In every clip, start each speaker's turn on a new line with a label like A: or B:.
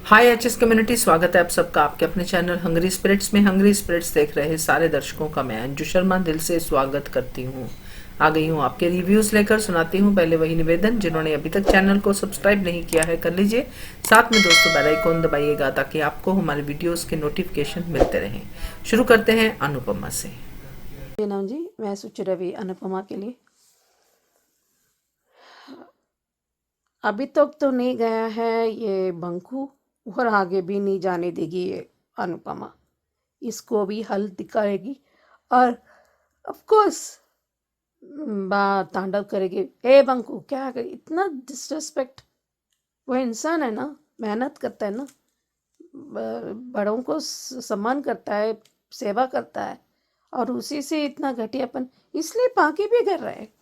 A: हाय HS community, स्वागत है आप सबका आपके अपने चैनल हंग्री स्पिरिट्स में। हंग्री स्पिरिट्स देख रहे सारे दर्शकों का मैं अंजू शर्मा दिल से स्वागत करती हूँ। आ गई हूँ आपके रिव्यूज लेकर, सुनाती हूँ। पहले वही निवेदन, जिन्होंने अभी तक चैनल को सब्सक्राइब नहीं किया है कर लीजिए। साथ में दोस्तों बेल आइकन दबाइएगा ताकि आपको हमारे वीडियोस के नोटिफिकेशन मिलते रहें। शुरू करते हैं अनुपमा से।
B: नाम जी, मैं सुचि रवि अनुपमा के लिए अभी तक तो नहीं गया है ये बंकू, और आगे भी नहीं जाने देगी ये अनुपमा। इसको भी हल दिखाएगी और ऑफ कोर्स बात तांडव करेगी। ए बंकू, क्या कर इतना डिसरिस्पेक्ट? वो इंसान है ना, मेहनत करता है ना, बड़ों को सम्मान करता है, सेवा करता है, और उसी से इतना घटियापन। इसलिए बाकी भी कर रहे हैं।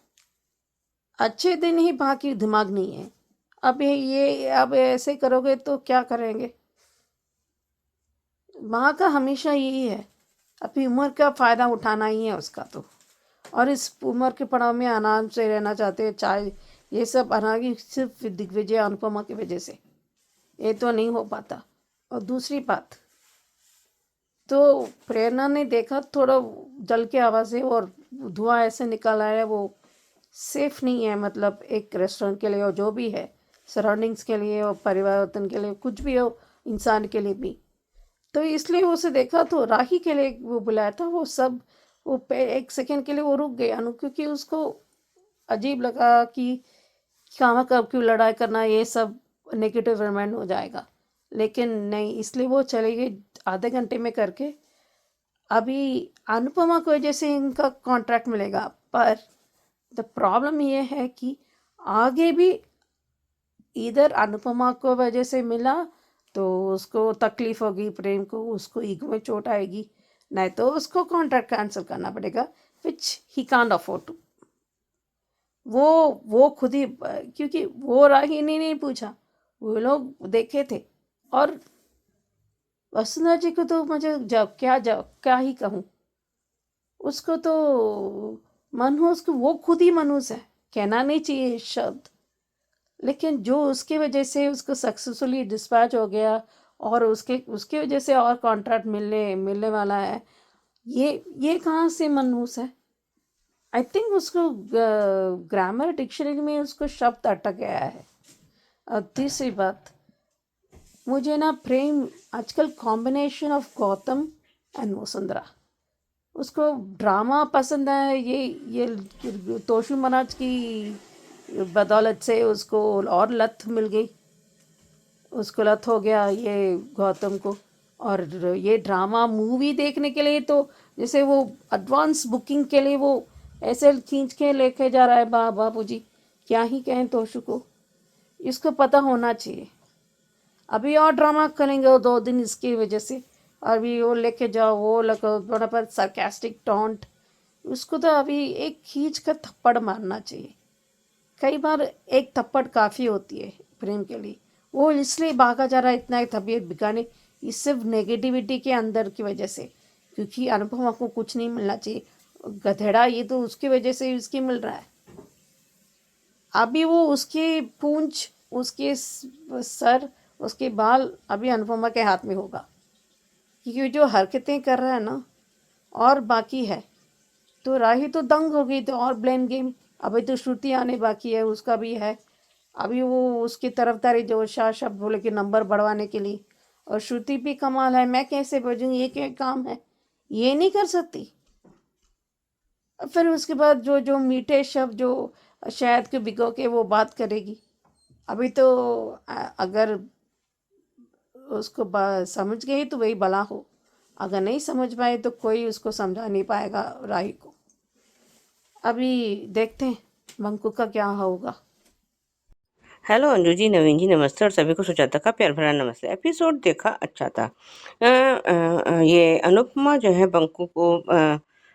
B: अच्छे दिन ही बाकी दिमाग नहीं है। अब ऐसे करोगे तो क्या करेंगे? माँ का हमेशा यही है, अपनी उम्र का फ़ायदा उठाना ही है उसका तो। और इस उम्र के पड़ाव में आराम से रहना चाहते हैं। चाहे ये सब अनागी सिर्फ दिग्विजय अनुपमा की वजह से ये तो नहीं हो पाता। और दूसरी बात तो प्रेरणा ने देखा थोड़ा जल के आवाज़ है और धुआं ऐसे निकल आया है, वो सेफ नहीं है। मतलब एक रेस्टोरेंट के लिए और जो भी है सराउंडिंग्स के लिए और परिवर्तन के लिए कुछ भी हो, इंसान के लिए भी। तो इसलिए उसे देखा तो राही के लिए वो बुलाया था। वो सब एक सेकंड के लिए वो रुक गया अनु, क्योंकि उसको अजीब लगा कि कहाँ कब क्यों लड़ाई करना, ये सब नेगेटिव रिमाइंड हो जाएगा। लेकिन नहीं, इसलिए वो चले गए आधे घंटे में करके। अभी अनुपमा को वजह से इनका कॉन्ट्रैक्ट मिलेगा, पर द प्रॉब्लम ये है कि आगे भी इधर अनुपमा को वजह से मिला तो उसको तकलीफ होगी, प्रेम को उसको ईगो में चोट आएगी, नहीं तो उसको कॉन्ट्रैक्ट कैंसिल करना पड़ेगा, विच ही कांट अफोर्ड टू। वो खुद ही, क्योंकि वो राही ने नहीं पूछा, वो लोग देखे थे। और वसुंधरा जी को तो मुझे जब क्या ही कहूँ, उसको तो मनहूस, वो खुद ही मनहूस है, कहना नहीं चाहिए शब्द। लेकिन जो उसके वजह से उसको सक्सेसफुली डिस्पैच हो गया और उसके उसके वजह से और कॉन्ट्रैक्ट मिलने मिलने वाला है, ये कहाँ से मनहूस है? आई थिंक उसको ग्रामर डिक्शनरी में उसको शब्द अटक गया है। और तीसरी बात, मुझे ना प्रेम आजकल combination of Gautam and Vasundhara, उसको ड्रामा पसंद है। ये तोशु मनाज की बदौलत से उसको और लत मिल गई, उसको लत हो गया ये गौतम को। और ये ड्रामा मूवी देखने के लिए तो जैसे वो एडवांस बुकिंग के लिए वो ऐसे खींच के लेके जा रहा है। बाबूजी क्या ही कहें तोशु को, इसको पता होना चाहिए। अभी और ड्रामा करेंगे वो 2 दिन इसकी वजह से। अभी वो लेके जाओ, वो लगो बड़ा पर सरकास्टिक टॉन्ट, उसको तो अभी एक खींच कर थप्पड़ मारना चाहिए। कई बार एक थप्पड़ काफ़ी होती है प्रेम के लिए। वो इसलिए भागा जा रहा है इतना तबीयत बिगाड़ने, इस सिर्फ नेगेटिविटी के अंदर की वजह से, क्योंकि अनुभव को कुछ नहीं मिलना चाहिए। गधेड़ा ये तो उसकी वजह से उसकी मिल रहा है। अभी वो उसकी पूंछ, उसके सर, उसके बाल अभी अनुपमा के हाथ में होगा, क्योंकि जो हरकतें कर रहा है ना। और बाकी है तो राही तो दंग हो गई, तो और ब्लेम गेम। अभी तो श्रुति आने बाकी है, उसका भी है। अभी वो उसकी तरफदारी जो शाह शब्द बोले कि नंबर बढ़वाने के लिए, और श्रुति भी कमाल है, मैं कैसे भेजूँगी, ये क्या काम है, ये नहीं कर सकती। फिर उसके बाद जो जो मीठे शब्द जो शहद के भिगो के वो बात करेगी। अभी तो अगर उसको समझ गई तो वही भला हो, अगर नहीं समझ पाए तो कोई उसको समझा नहीं पाएगा राही को। अभी देखते हैं बंकू का क्या होगा।
C: हेलो अंजू जी, नवीन जी नमस्ते, और सभी को सुजाता का प्यार भरा नमस्ते। एपिसोड देखा, अच्छा था। ये अनुपमा जो है बंकू को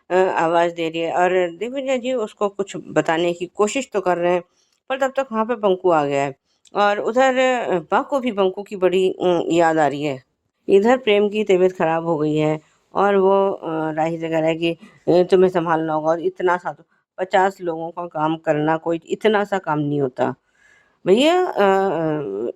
C: आवाज़ दे रही है और दिग्विजय जी उसको कुछ बताने की कोशिश तो कर रहे हैं, पर तब तक वहाँ पे बंकू आ गया है। और उधर बा को भी बंकू की बड़ी याद आ रही है। इधर प्रेम की तबीयत खराब हो गई है और वो राही से कह रहा है कि तुम्हें संभालना होगा, और इतना सा तो 50 लोगों का काम करना कोई इतना सा काम नहीं होता। भैया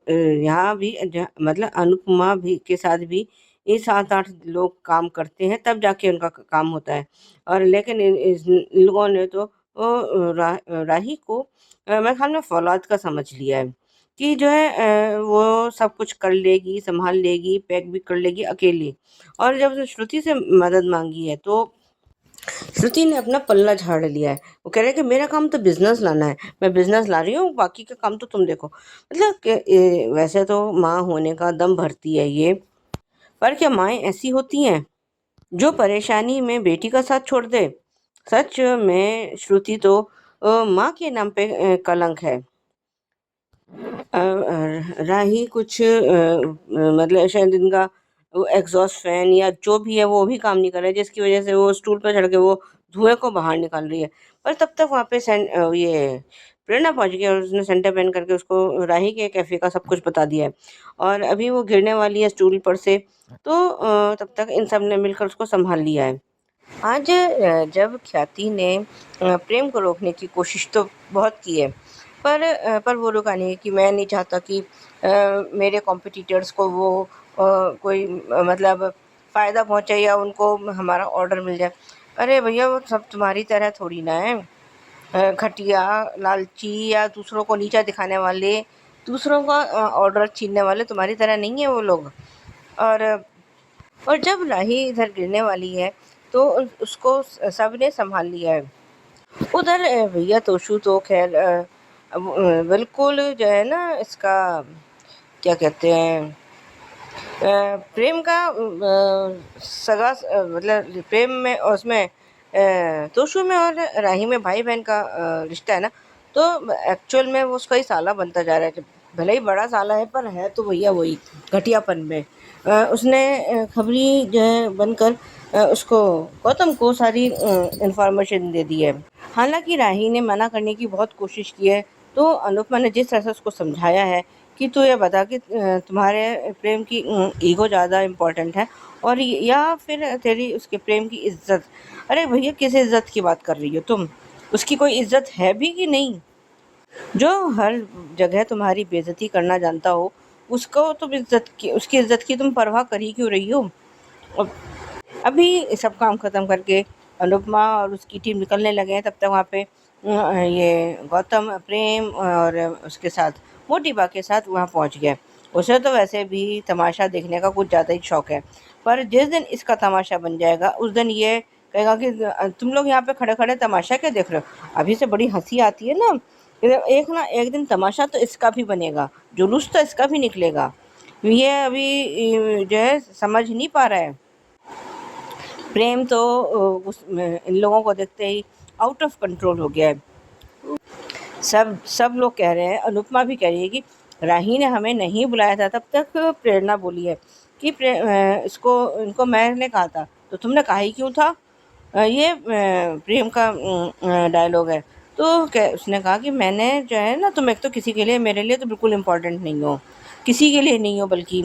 C: यहाँ भी मतलब अनुपमा भी के साथ भी ये 7-8 लोग काम करते हैं, तब जाके उनका काम होता है। और लेकिन इन लोगों ने तो राही को मेरे ख्याल में फौलाद का समझ लिया है कि जो है वो सब कुछ कर लेगी, संभाल लेगी, पैक भी कर लेगी अकेली। और जब उसने श्रुति से मदद मांगी है तो श्रुति ने अपना पल्ला झाड़ लिया है। वो कह रहे हैं कि मेरा काम तो बिजनेस लाना है, मैं बिजनेस ला रही हूँ, बाकी का काम तो तुम देखो। मतलब वैसे तो माँ होने का दम भरती है ये, पर क्या माएँ ऐसी होती हैं जो परेशानी में बेटी का साथ छोड़ दे? सच में श्रुति तो माँ के नाम पे कलंक है। राही कुछ मतलब शायद इनका वो एग्जॉस्ट फैन या जो भी है वो भी काम नहीं कर रहा है, जिसकी वजह से वो स्टूल पर चढ़ के वो धुएं को बाहर निकाल रही है। पर तब तक वहाँ पे ये प्रेरणा पहुंच गई और उसने सेंटर पहन करके उसको राही के कैफे का सब कुछ बता दिया है। और अभी वो गिरने वाली है स्टूल पर से, तो तब तक इन सब ने मिलकर उसको संभाल लिया है। आज जब ख्याति ने प्रेम को रोकने की कोशिश तो बहुत की है, पर वो रुका नहीं कि मैं नहीं चाहता कि मेरे कॉम्पिटिटर्स को वो कोई मतलब फ़ायदा पहुंचे या उनको हमारा ऑर्डर मिल जाए। अरे भैया वो सब तुम्हारी तरह थोड़ी ना है, घटिया, लालची या दूसरों को नीचा दिखाने वाले, दूसरों का ऑर्डर छीनने वाले तुम्हारी तरह नहीं है वो लोग। और और जब राही इधर गिरने वाली है तो उसको सबने संभाल लिया है। उधर भैया तोशु तो खैर अब बिल्कुल जो है ना इसका क्या कहते हैं प्रेम का मतलब प्रेम में और उसमें तोशु में और राही में भाई बहन का रिश्ता है ना, तो एक्चुअल में वो उसका ही साला बनता जा रहा है। भले ही बड़ा साला है पर है तो भैया वही घटियापन में। उसने खबरी जो है बनकर उसको गौतम को सारी इंफॉर्मेशन दे दी है। हालांकि राही ने मना करने की बहुत कोशिश की है, तो अनुपमा ने जिस तरह से उसको समझाया है कि तू ये बता कि तुम्हारे प्रेम की ईगो ज़्यादा इम्पोर्टेंट है और या फिर तेरी उसके प्रेम की इज्जत। अरे भैया किस इज्जत की बात कर रही हो तुम? उसकी कोई इज्जत है भी कि नहीं? जो हर जगह तुम्हारी बेइज्जती करना जानता हो, उसको तुम इज्जत की उसकी इज्जत की तुम परवाह कर ही क्यों रही हो? अब अभी सब काम ख़त्म करके अनुपमा और उसकी टीम निकलने लगे हैं, तब तक वहाँ पे ये गौतम प्रेम और उसके साथ मोटिबा के साथ वहाँ पहुँच गया। उसे तो वैसे भी तमाशा देखने का कुछ ज़्यादा ही शौक है, पर जिस दिन इसका तमाशा बन जाएगा उस दिन ये कहेगा कि तुम लोग यहाँ पे खड़े खड़े तमाशा क्या देख रहे हो? अभी से बड़ी हंसी आती है ना, एक ना एक दिन तमाशा तो इसका भी बनेगा, जुलूस तो इसका भी निकलेगा। ये अभी जो है समझ नहीं पा रहा है। प्रेम तो इन लोगों को देखते ही आउट ऑफ कंट्रोल हो गया है। सब लोग कह रहे हैं, अनुपमा भी कह रही है कि राही ने हमें नहीं बुलाया था। तब तक प्रेरणा बोली है कि इसको इनको मैंने कहा था, तो तुमने कहा ही क्यों था? ये प्रेम का डायलॉग है। तो उसने कहा कि मैंने जो है ना, तुम एक तो किसी के लिए, मेरे लिए तो बिल्कुल इम्पोर्टेंट नहीं हो, किसी के लिए नहीं हो, बल्कि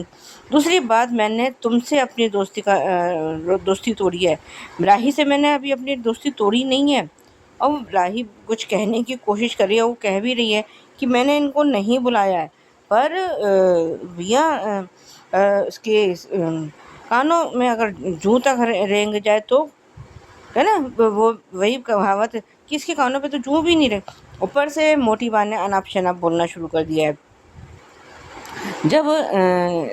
C: दूसरी बात मैंने तुमसे अपनी दोस्ती तोड़ी है। राही से मैंने अभी अपनी दोस्ती तोड़ी नहीं है। और राही कुछ कहने की कोशिश कर रही है, वो कह भी रही है कि मैंने इनको नहीं बुलाया है, पर भैया उसके कानों में अगर जूं तक रेंग जाए तो, है ना, वो वही कहावत है कि इसके कानों पे तो जूं भी नहीं रहे। ऊपर से मोटी बहन ने अनाप शनाप बोलना शुरू कर दिया है। जब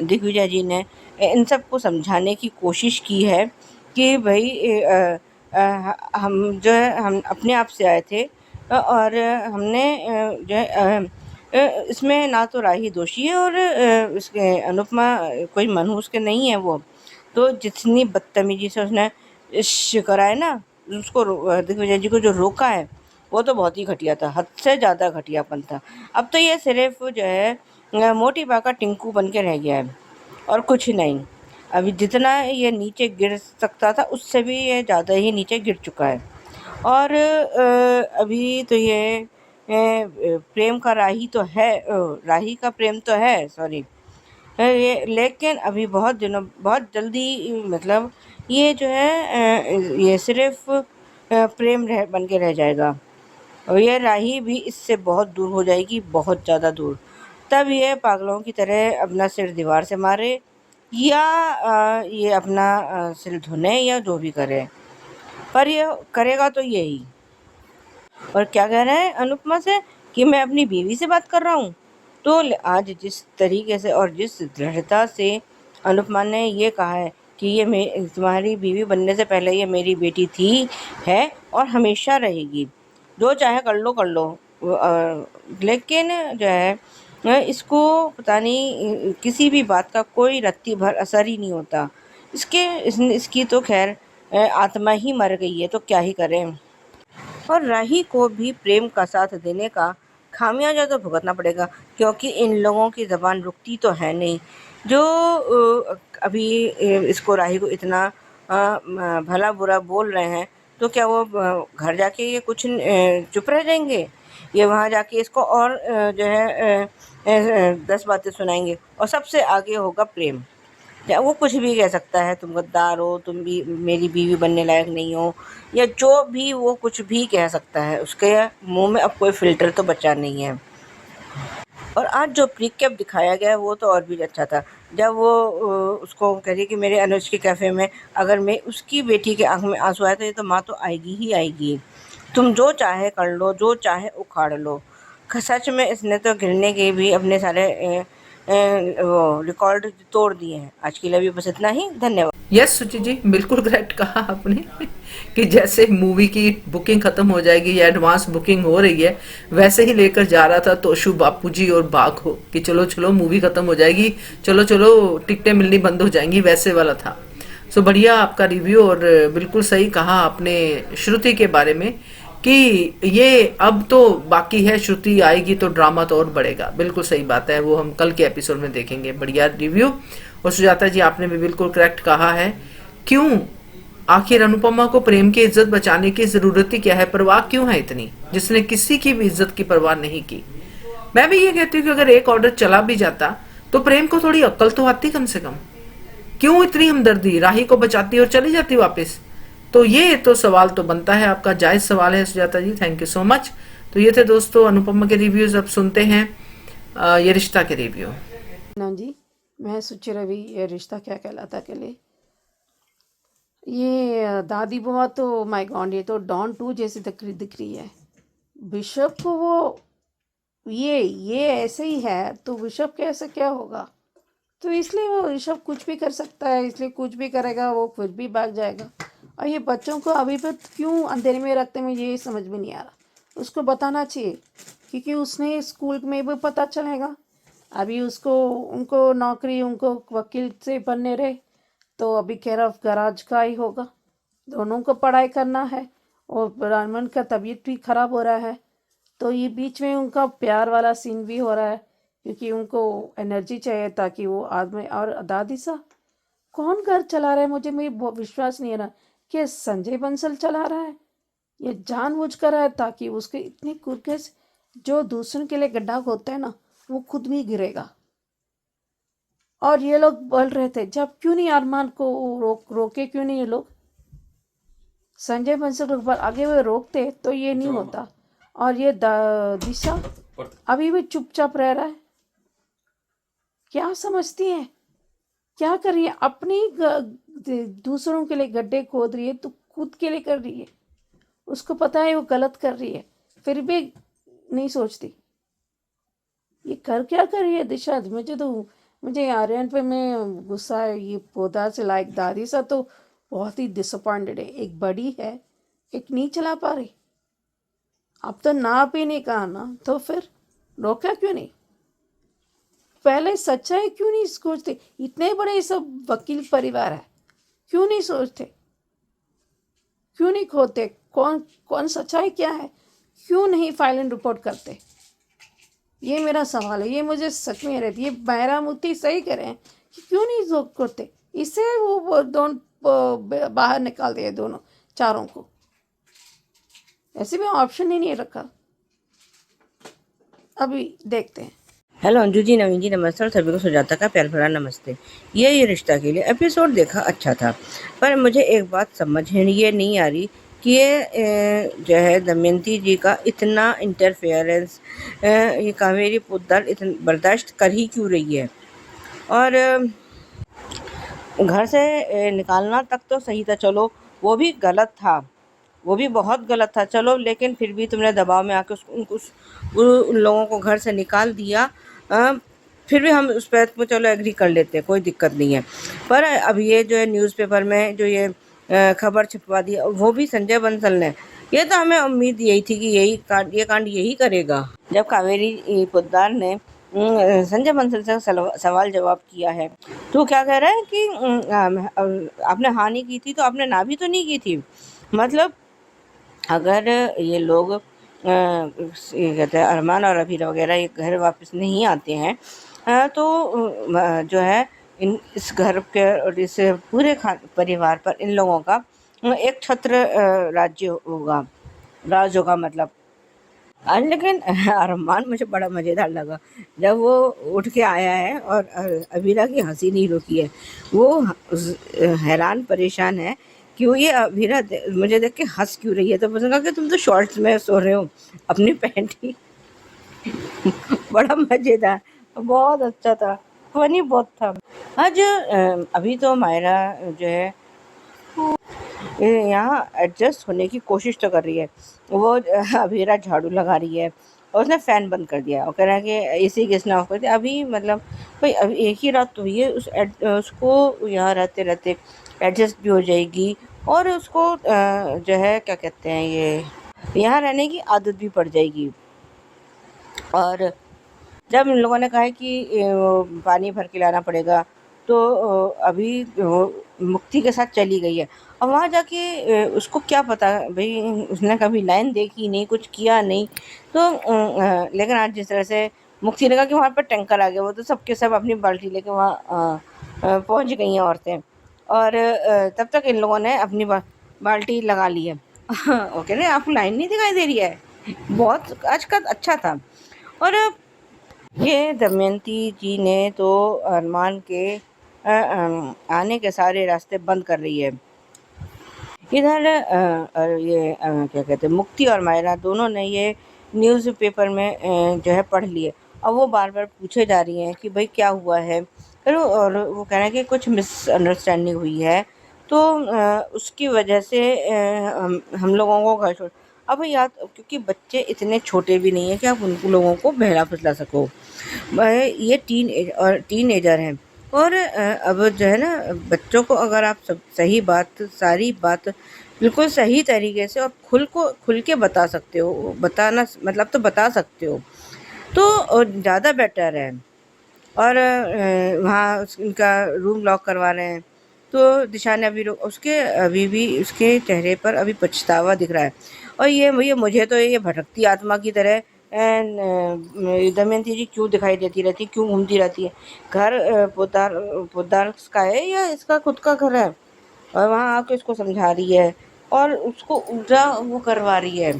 C: दिग्विजय जी ने इन सबको समझाने की कोशिश की है कि भाई हम जो है हम अपने आप से आए थे और हमने जो है इसमें ना तो राही दोषी है और इसके अनुपमा कोई मनहूस के नहीं है वो। तो जितनी बदतमीजी से उसने करा है ना, उसको दिग्विजय जी को जो रोका है वो तो बहुत ही घटिया था, हद से ज़्यादा घटियापन था। अब तो ये सिर्फ जो है मोटी बा का टिंकू बन के रह गया है और कुछ नहीं। अभी जितना ये नीचे गिर सकता था उससे भी ये ज़्यादा ही नीचे गिर चुका है। और अभी तो ये प्रेम का राही तो है, राही का प्रेम तो है, सॉरी, ये लेकिन अभी बहुत जल्दी मतलब ये जो है ये सिर्फ प्रेम बन के रह जाएगा और ये राही भी इससे बहुत दूर हो जाएगी, बहुत ज़्यादा दूर। तब ये पागलों की तरह अपना सिर दीवार से मारे या ये अपना सिर धुने या जो भी करे, पर ये करेगा तो यही। और क्या कह रहा है अनुपमा से कि मैं अपनी बीवी से बात कर रहा हूँ। तो आज जिस तरीके से और जिस दृढ़ता से अनुपमा ने ये कहा है कि ये तुम्हारी बीवी बनने से पहले ये मेरी बेटी थी, है और हमेशा रहेगी, जो चाहे कर लो कर लो। लेकिन जो है इसको पता नहीं किसी भी बात का कोई रत्ती भर असर ही नहीं होता। इसकी तो खैर आत्मा ही मर गई है, तो क्या ही करें। और राही को भी प्रेम का साथ देने का खामियाजा तो भुगतना पड़ेगा, क्योंकि इन लोगों की ज़बान रुकती तो है नहीं। जो अभी इसको राही को इतना भला बुरा बोल रहे हैं, तो क्या वो घर जाके ये कुछ चुप रह जाएंगे? ये वहाँ जाके इसको और जो है 10 बातें सुनाएंगे। और सबसे आगे होगा प्रेम। या वो कुछ भी कह सकता है, तुम गद्दार हो, तुम भी मेरी बीवी बनने लायक नहीं हो, या जो भी वो कुछ भी कह सकता है। उसके मुंह में अब कोई फ़िल्टर तो बचा नहीं है। और आज जो प्रीकेप दिखाया गया वो तो और भी अच्छा था। जब वो उसको कह रही कि मेरे अनुज के कैफ़े में अगर मैं उसकी बेटी के आँख में आँसू आए तो ये तो माँ तो आएगी ही आएगी। तुम जो चाहे कर लो, जो चाहे उखाड़ लो। सच में इसने तो गिरने के भी अपने सारे वो रिकॉर्ड तोड़ दिए हैं। आज के लिए भी बस इतना ही। धन्यवाद।
A: यस सुचि जी, बिल्कुल करेक्ट कहा आपने कि जैसे मूवी की बुकिंग खत्म हो जाएगी या एडवांस बुकिंग हो रही है, वैसे ही लेकर जा रहा था तोशु बापू जी और बाघ हो कि चलो चलो मूवी खत्म हो जाएगी, चलो चलो टिकटें मिलनी बंद हो जाएंगी, वैसे वाला था। सो बढ़िया आपका रिव्यू। और बिल्कुल सही कहा आपने श्रुति के बारे में कि ये अब तो बाकी है, श्रुति आएगी तो ड्रामा तो और बढ़ेगा। बिल्कुल सही बात है, वो हम कल के एपिसोड में देखेंगे। बढ़िया रिव्यू। और सुजाता जी आपने भी बिल्कुल करेक्ट कहा है। क्यों आखिर अनुपमा को प्रेम की इज्जत बचाने की जरूरत ही क्या है? परवाह क्यों है इतनी, जिसने किसी की भी इज्जत की परवाह नहीं की? मैं भी ये कहती हूँ कि अगर एक ऑर्डर चला भी जाता तो प्रेम को थोड़ी अक्ल तो आती कम से कम। क्यों इतनी हमदर्दी? राही को बचाती और चली जाती वापस। तो ये तो सवाल तो बनता है, आपका जायज सवाल है सुजाता जी, थैंक यू सो मच। तो ये थे दोस्तों अनुपमा के रिव्यूज। अब सुनते हैं ये रिश्ता के रिव्यू।
B: ना जी, मैं सुचि रवि, ये रिश्ता क्या कहलाता के लिए। ये दादी बुआ तो माय गॉड, ये तो डॉन 2 जैसी दिख रही है। बिशप को वो ये ऐसे ही है तो बिशप कैसे क्या होगा? तो इसलिए वो ऋषभ कुछ भी कर सकता है, इसलिए कुछ भी करेगा, वो फिर भी भाग जाएगा। और ये बच्चों को अभी पर क्यों अंधेरे में रखते हैं, ये समझ में नहीं आ रहा। उसको बताना चाहिए, क्योंकि उसने स्कूल में भी पता चलेगा। अभी उनको नौकरी, उनको वकील से बनने रहे, तो अभी केयर ऑफ गराज का ही होगा। दोनों को पढ़ाई करना है और ब्राह्मण का तबीयत भी खराब हो रहा है, तो ये बीच में उनका प्यार वाला सीन भी हो रहा है, क्योंकि उनको एनर्जी चाहिए ताकि वो आदमी। और दादी सा कौन घर चला रहा है? मुझे विश्वास नहीं है ना कि संजय बंसल चला रहा है। ये जानबूझ कर रहा है ताकि उसके इतने कुर्के से जो दूसरों के लिए गड्ढा खोदते हैं ना, वो खुद भी गिरेगा। और ये लोग बोल रहे थे जब क्यों नहीं अरमान को रोके क्यों नहीं ये लोग? संजय बंसल पर आगे वो रोकते तो ये नहीं होता। और ये दिशा अभी भी चुपचाप रह रहा है। क्या समझती है, क्या कर रही है? अपनी दूसरों के लिए गड्ढे खोद रही है तो खुद के लिए कर रही है। उसको पता है वो गलत कर रही है, फिर भी नहीं सोचती। ये क्या कर रही है दिशा? मुझे आर्यन पे में गुस्सा है। ये पौधा से लाइक दादी सा तो बहुत ही डिसअपॉइंटेड है। एक बड़ी है, एक नहीं चला पा रही। अब तो ना भी नहीं कहा ना, तो फिर रोका क्यों नहीं? पहले सच्चाई क्यों नहीं सोचते? इतने बड़े सब वकील परिवार है, क्यों नहीं सोचते? क्यों नहीं खोदते? कौन सच्चाई क्या है? क्यों नहीं फाइल एंड रिपोर्ट करते? ये मेरा सवाल है। ये मुझे सच में रहती है। मायरा मूर्ति सही कह रहे हैं कि क्यों नहीं करते? इससे वो दोनों बाहर निकाल दिए, दोनों चारों को। ऐसे में ऑप्शन ही नहीं रखा। अभी देखते हैं।
C: हेलो अंजू जी, नवीन जी नमस्ते और सभी को सुजाता का प्यार भरा नमस्ते। ये रिश्ता के लिए एपिसोड देखा अच्छा था, पर मुझे एक बात समझ ये नहीं आ रही कि ये जो है दमयंती जी का इतना इंटरफेरेंस ये कावेरी पोद्दार इतना बर्दाश्त कर ही क्यों रही है। और घर से निकालना तक तो सही था, चलो वो भी गलत था, वो भी बहुत गलत था, चलो लेकिन फिर भी तुमने दबाव में आके उन लोगों को घर से निकाल दिया। फिर भी हम उस बात पे चलो एग्री कर लेते हैं, कोई दिक्कत नहीं है। पर अब ये जो है न्यूज़पेपर में जो ये खबर छपवा दी, वो भी संजय बंसल ने, ये तो हमें उम्मीद यही थी कि ये कांड यही करेगा। जब कावेरी पोद्दार ने संजय बंसल से सवाल जवाब किया है तो क्या कह रहा है कि आपने हाँ नहीं की थी तो आपने ना भी तो नहीं की थी। मतलब अगर ये लोग ये कहते हैं अरमान और अभीरा वगैरह ये घर वापस नहीं आते हैं तो जो है इस घर के और इस पूरे परिवार पर इन लोगों का एक छत्र राज्य होगा, राज होगा मतलब। आज लेकिन अरमान मुझे बड़ा मज़ेदार लगा जब वो उठ के आया है और अबीरा की हंसी नहीं रुकी है। वो हैरान परेशान है कि वो ये अबीरा मुझे देख के हंस क्यों रही है। तो उसने कहा कि तुम तो शॉर्ट्स में सो रहे हो अपनी पैंट ही। बड़ा मज़ेदार, बहुत अच्छा था, फनी बहुत था। आज अभी तो मायरा जो है यहाँ एडजस्ट होने की कोशिश तो कर रही है। वो अभीरा झाड़ू लगा रही है और उसने फ़ैन बंद कर दिया और कह रहा है कि एसी किसने ऑफ कर दिया। अभी मतलब भाई अभी एक ही रात तो हुई है, उसको यहाँ रहते रहते एडजस्ट भी हो जाएगी और उसको जो है क्या कहते हैं ये यहाँ रहने की आदत भी पड़ जाएगी। और जब इन लोगों ने कहा है कि वो पानी भर के लाना पड़ेगा तो अभी वो मुक्ति के साथ चली गई है। और वहाँ जाके उसको क्या पता भाई, उसने कभी लाइन देखी नहीं, कुछ किया नहीं। तो लेकिन आज जिस तरह से मुक्ति ने कहा कि वहाँ पर टैंकर आ गया, वो तो सबके सब अपनी बाल्टी लेके वहाँ पहुँच गई हैं औरतें। और तब तक इन लोगों ने अपनी बाल्टी लगा ली है। ओके ना, आपको लाइन नहीं दिखाई दे रही है, बहुत आज का अच्छा था। और ये दमयंती जी ने तो अरमान के आने के सारे रास्ते बंद कर रही है। इधर ये क्या कहते हैं मुक्ति और मायरा दोनों ने ये न्यूज़पेपर में जो है पढ़ लिए। अब वो बार बार पूछे जा रही हैं कि भाई क्या हुआ है। फिर और वो कह रहे हैं कि कुछ मिसअंडरस्टैंडिंग हुई है तो उसकी वजह से हम लोगों को घर छोड़। अब याद क्योंकि बच्चे इतने छोटे भी नहीं हैं कि आप उन लोगों को बहला फुसला सको। ये टीनेजर हैं और अब जो है ना बच्चों को अगर आप सब सही बात सारी बात बिल्कुल सही तरीके से और खुल के बता सकते हो, बताना मतलब तो बता सकते हो तो ज़्यादा बेटर है। और वहाँ इनका रूम लॉक करवा रहे हैं तो दिशा ने अभी भी उसके चेहरे पर अभी पछतावा दिख रहा है। और ये मुझे तो ये भटकती आत्मा की तरह दमयंती जी क्यों दिखाई देती रहती, क्यों घूमती रहती है। घर पोद्दार का है या इसका खुद का घर है। और वहाँ आके उसको समझा रही है और उसको उल्टा वो करवा रही है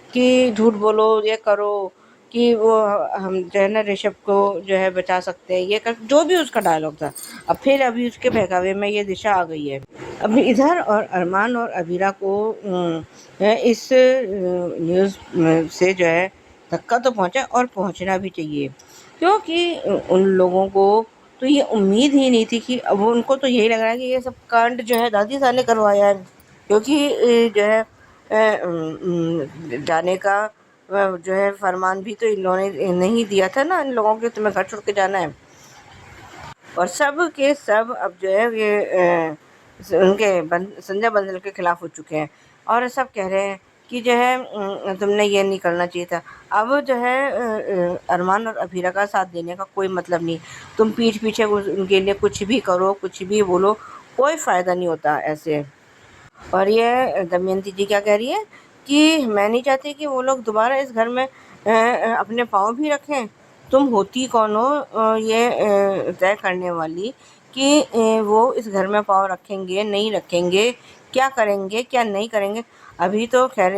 C: कि झूठ बोलो, ये करो कि वो हम जो है ना ऋषभ को जो है बचा सकते हैं, ये कर जो भी उसका डायलॉग था। अब फिर अभी उसके बहकावे में ये दिशा आ गई है। अभी इधर और अरमान और अबीरा को इस न्यूज़ से जो है धक्का तो पहुंचा और पहुंचना भी चाहिए क्योंकि उन लोगों को तो ये उम्मीद ही नहीं थी कि अब उनको तो यही लग रहा है कि ये सब कांड जो है दादी साहब ने करवाया है क्योंकि जो है जाने का जो है फरमान भी तो इन लोगों ने नहीं दिया था ना, इन लोगों के तुम्हें घर छोड़ के जाना है। और सब के सब अब जो है ये उनके संजय बंसल के खिलाफ हो चुके हैं और सब कह रहे हैं कि जो है तुमने ये नहीं करना चाहिए था। अब जो है अरमान और अभीरा का साथ देने का कोई मतलब नहीं। तुम पीठ पीछे उनके लिए कुछ भी करो, कुछ भी बोलो, कोई फ़ायदा नहीं होता ऐसे। और ये दमयंती जी क्या कह रही है कि मैं नहीं चाहती कि वो लोग दोबारा इस घर में अपने पाँव भी रखें। तुम होती कौन हो ये तय करने वाली कि वो इस घर में पाँव रखेंगे नहीं रखेंगे, क्या करेंगे क्या नहीं करेंगे। अभी तो खैर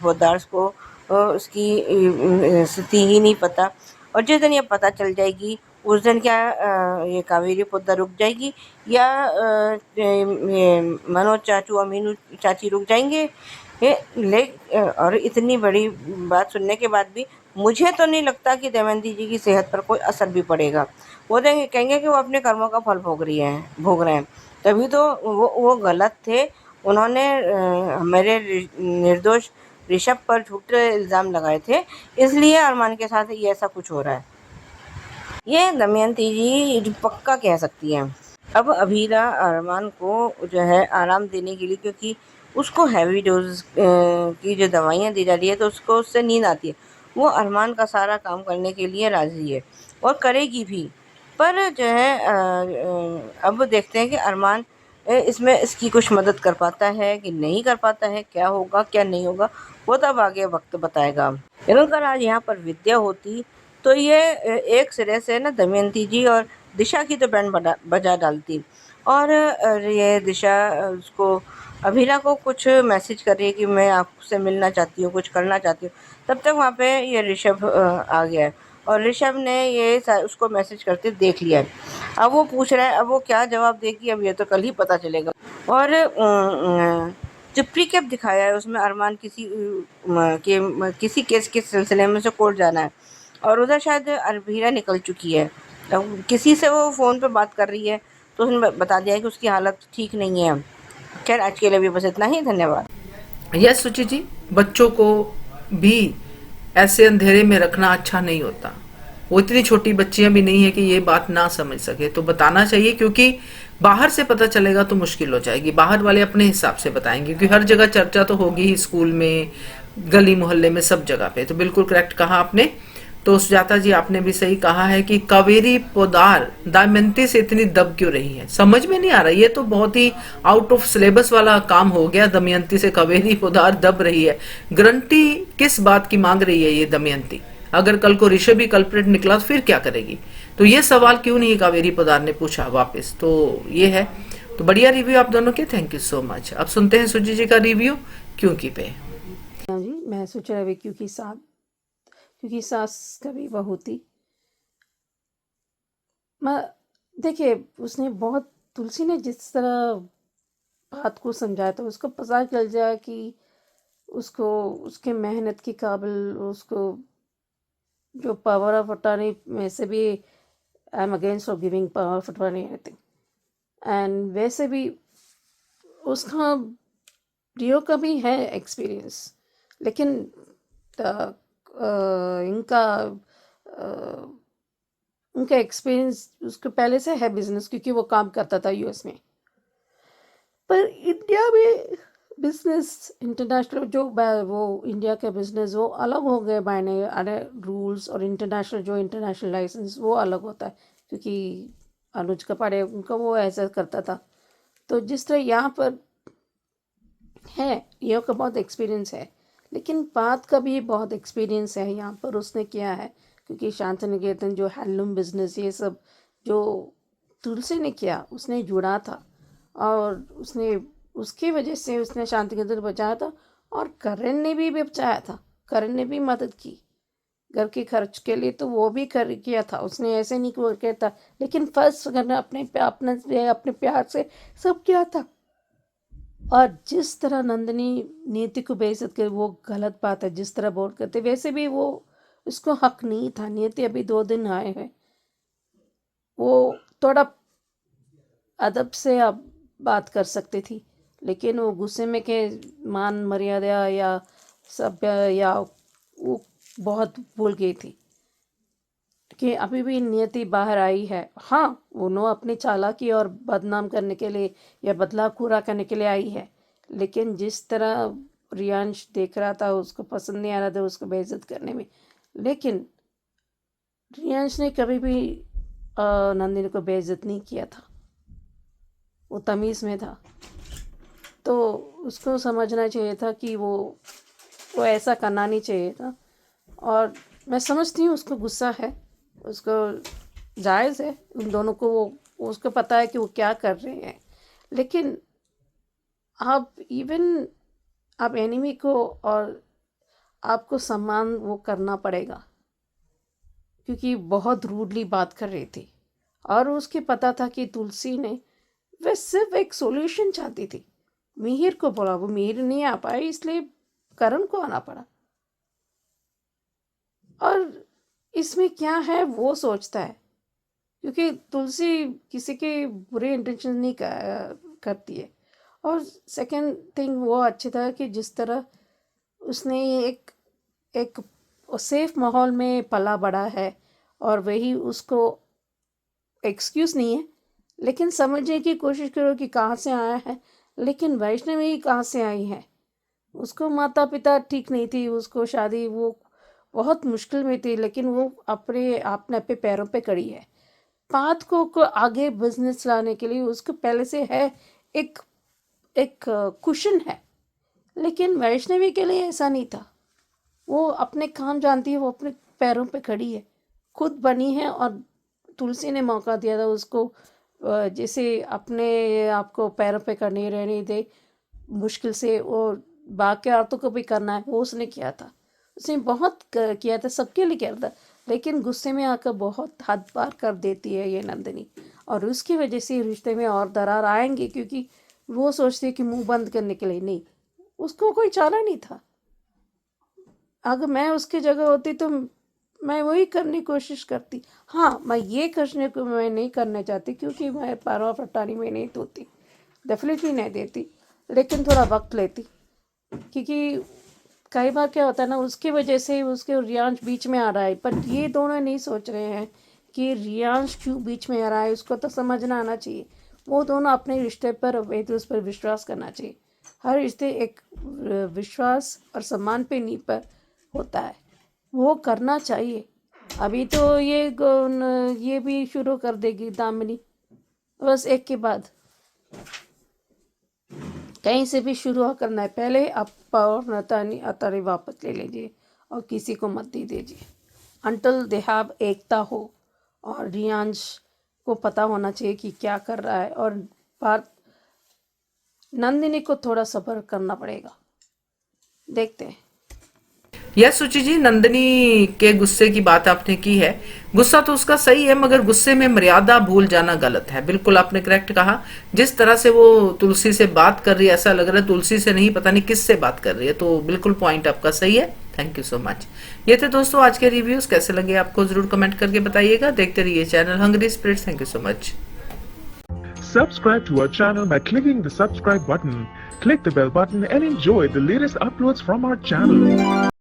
C: पोद्दार्स को उसकी स्थिति ही नहीं पता और जिस दिन ये पता चल जाएगी उस दिन क्या ये कावेरी पोद्दार रुक जाएगी या ये मनोज चाचू और मीनू चाची रुक जाएंगे? और इतनी बड़ी बात सुनने के बाद भी मुझे तो नहीं लगता कि दमयंती जी की सेहत पर कोई असर भी पड़ेगा। वो कहेंगे कि वो अपने कर्मों का फल भोग रहे हैं। तभी तो वो गलत थे। उन्होंने मेरे निर्दोष ऋषभ पर झूठे इल्ज़ाम लगाए थे, इसलिए अरमान के साथ ये ऐसा कुछ हो रहा है। ये दमयंती जी पक्का कह सकती हैं। अब अभीरा अरमान को जो है आराम देने के लिए, क्योंकि उसको हैवी डोज की जो दवाइयाँ दी जा रही है तो उसको उससे नींद आती है। वो अरमान का सारा काम करने के लिए राज़ी है और करेगी भी। पर जो है अब देखते हैं कि अरमान इसमें इसकी कुछ मदद कर पाता है कि नहीं कर पाता है, क्या होगा क्या नहीं होगा वो तब आगे वक्त बताएगा। अगर आज यहाँ पर विद्या होती तो ये एक सिरे से ना दमयंती जी और दिशा की तो बैंड बजा डालती। और ये दिशा उसको अभीरा को कुछ मैसेज कर रही है कि मैं आपसे मिलना चाहती हूँ, कुछ करना चाहती हूँ। तब तक वहाँ पे ये ऋषभ आ गया है और ऋषभ ने ये उसको मैसेज करते देख लिया है। अब वो पूछ रहा है, अब वो क्या जवाब देगी अब ये तो कल ही पता चलेगा। और जो प्रीकेप दिखाया है उसमें अरमान किसी केस के सिलसिले में से कोर्ट जाना है और उधर शायद अरबीरा निकल चुकी है। अब किसी से वो फ़ोन पे बात कर रही है तो उसने बता दिया है कि उसकी हालत ठीक नहीं है। खैर आज के लिए भी बस इतना ही, धन्यवाद।
A: यस सुचि जी, बच्चों को भी ऐसे अंधेरे में रखना अच्छा नहीं होता। वो इतनी छोटी बच्चियां भी नहीं है कि ये बात ना समझ सके, तो बताना चाहिए, क्योंकि बाहर से पता चलेगा तो मुश्किल हो जाएगी। बाहर वाले अपने हिसाब से बताएंगे, क्योंकि हर जगह चर्चा तो होगी ही, स्कूल में, गली मोहल्ले में, सब जगह पे। तो बिल्कुल करेक्ट कहा आपने। तो सुजाता जी आपने भी सही कहा है कि कावेरी पोद्दार दमयंती से इतनी दब क्यों रही है, समझ में नहीं आ रहा। ये तो बहुत ही आउट ऑफ सिलेबस वाला काम हो गया। दमयंती से कावेरी पोद्दार दब रही है, गारंटी किस बात की मांग रही है ये दमयंती? अगर कल को ऋषभ भी कल्प्रिट निकला तो फिर क्या करेगी? तो ये सवाल क्यों नहीं कावेरी पोद्दार ने पूछा वापस? तो ये है। तो बढ़िया रिव्यू आप दोनों के, थैंक यू सो मच। अब सुनते हैं सुजी जी का रिव्यू क्योंकि पे।
B: हाँ जी, मैं सोच रहा हूँ क्योंकि सास कभी बहू थी। मैं देखिए, उसने बहुत, तुलसी ने जिस तरह बात को समझाया था उसको पता चल जाए कि उसको उसके मेहनत के काबिल, उसको जो पावर ऑफ अटॉर्नी में से भी I am against of giving power of attorney anything. And वैसे भी उसका रियो का भी है एक्सपीरियंस, लेकिन इनका उनका एक्सपीरियंस उसको पहले से है बिजनेस, क्योंकि वो काम करता था यूएस में। पर इंडिया में बिजनेस इंटरनेशनल वो इंडिया के बिजनेस वो अलग हो गए, बायने अदर रूल्स, और इंटरनेशनल इंटरनेशनल लाइसेंस वो अलग होता है, क्योंकि अनुज कपाड़े उनका वो ऐसा करता था। तो जिस तरह यहाँ पर है, ये का बहुत एक्सपीरियंस है, लेकिन बात का भी बहुत एक्सपीरियंस है यहाँ पर उसने किया है, क्योंकि शांति निकेतन जो हैंडलूम बिजनेस ये सब जो तुलसी ने किया, उसने जुड़ा था और उसने उसकी वजह से उसने शांति निकेतन बचाया था। और करण ने भी बचाया था, करण ने भी मदद की घर के खर्च के लिए, तो वो भी किया था उसने, ऐसे नहीं किया था। लेकिन फर्स्ट करना अपने प्यार से सब किया था। और जिस तरह नंदिनी नीति को बेइज्जत कर, वो गलत बात है। जिस तरह बोल करते, वैसे भी वो उसको हक नहीं था। नीति अभी 2 दिन आए हैं, वो थोड़ा अदब से अब बात कर सकती थी, लेकिन वो गुस्से में के मान मर्यादा या सभ्य या वो बहुत भूल गई थी कि अभी भी नियति बाहर आई है। हाँ, उन्होंने अपनी चालाकी और बदनाम करने के लिए या बदलाव पूरा करने के लिए आई है, लेकिन जिस तरह रियांश देख रहा था उसको पसंद नहीं आ रहा था उसको बेइज्जत करने में। लेकिन रियांश ने कभी भी नंदिनी को बेइज्जत नहीं किया था, वो तमीज़ में था। तो उसको समझना चाहिए था कि वो ऐसा करना नहीं चाहिए था। और मैं समझती हूँ उसको गुस्सा है, उसको जायज़ है, उन दोनों को वो उसको पता है कि वो क्या कर रहे हैं। लेकिन आप एनिमी को और आपको सम्मान वो करना पड़ेगा। क्योंकि बहुत रूडली बात कर रही थी। और उसके पता था कि तुलसी ने वह सिर्फ एक सॉल्यूशन चाहती थी। मिहिर को बोला, वो मिहिर नहीं आ पाई, इसलिए करण को आना पड़ा। और इसमें क्या है वो सोचता है, क्योंकि तुलसी किसी के बुरे इंटेंशन नहीं करती है। और सेकंड थिंग वो अच्छी था कि जिस तरह उसने एक सेफ माहौल में पला बड़ा है, और वही उसको एक्सक्यूज़ नहीं है, लेकिन समझने की कोशिश करो कि कहाँ से आया है। लेकिन वैष्णवी कहाँ से आई है? उसको माता पिता ठीक नहीं थी, उसको शादी वो बहुत मुश्किल में थी, लेकिन वो अपने पैरों पे खड़ी है। पाथ को आगे बिजनेस लाने के लिए उसको पहले से है एक कुशन है। लेकिन वैष्णवी के लिए ऐसा नहीं था। वो अपने काम जानती है, वो अपने पैरों पे खड़ी है, खुद बनी है। और तुलसी ने मौका दिया था उसको, जैसे अपने आप को पैरों पे खड़े रहने दे मुश्किल से, और बाकी औरतों को भी करना है, वो उसने किया था। उसने बहुत किया था, सबके लिए किया था। लेकिन गुस्से में आकर बहुत हद पार कर देती है ये नंदिनी, और उसकी वजह से रिश्ते में और दरार आएंगे, क्योंकि वो सोचती है कि मुंह बंद करने के लिए। नहीं, उसको कोई चारा नहीं था। अगर मैं उसकी जगह होती तो मैं वही करने की कोशिश करती। हाँ, मैं ये करने को मैं नहीं करना चाहती, क्योंकि मैं पारवा फटानी में नहीं धोती, डेफिनेटली नहीं देती, लेकिन थोड़ा वक्त लेती। क्योंकि कई बार क्या होता है ना, उसकी वजह से उसके रियांश बीच में आ रहा है, पर ये दोनों नहीं सोच रहे हैं कि रियांश क्यों बीच में आ रहा है। उसको तो समझना आना चाहिए। वो दोनों अपने रिश्ते पर उस पर विश्वास करना चाहिए। हर रिश्ते एक विश्वास और सम्मान पे नींव पर होता है, वो करना चाहिए। अभी तो ये भी शुरू कर देगी दामिनी, बस एक के बाद कहीं से भी शुरू करना है। पहले आप और अतारी वापस ले लीजिए और किसी को मत दे दीजिए अंटल दे हैव एकता हो। और रियांश को पता होना चाहिए कि क्या कर रहा है, और बात नंदिनी को थोड़ा सब्र करना पड़ेगा। देखते हैं।
A: यस सुचि जी, नंदिनी के गुस्से की बात आपने की है। गुस्सा तो उसका सही है, मगर गुस्से में मर्यादा भूल जाना गलत है। बिल्कुल आपने करेक्ट कहा। जिस तरह से वो तुलसी से बात कर रही है, ऐसा लग रहा है तुलसी से नहीं, पता नहीं किससे बात कर रही है। तो बिल्कुल पॉइंट आपका सही है। Thank you so much. ये थे दोस्तों आज के रिव्यूज। कैसे लगे आपको जरूर कमेंट करके बताइएगा। देखते रहिए channel Hungry Spirits. Thank you so much.
D: Subscribe to our channel by clicking the subscribe button. Click the bell button and enjoy the latest uploads from our channel.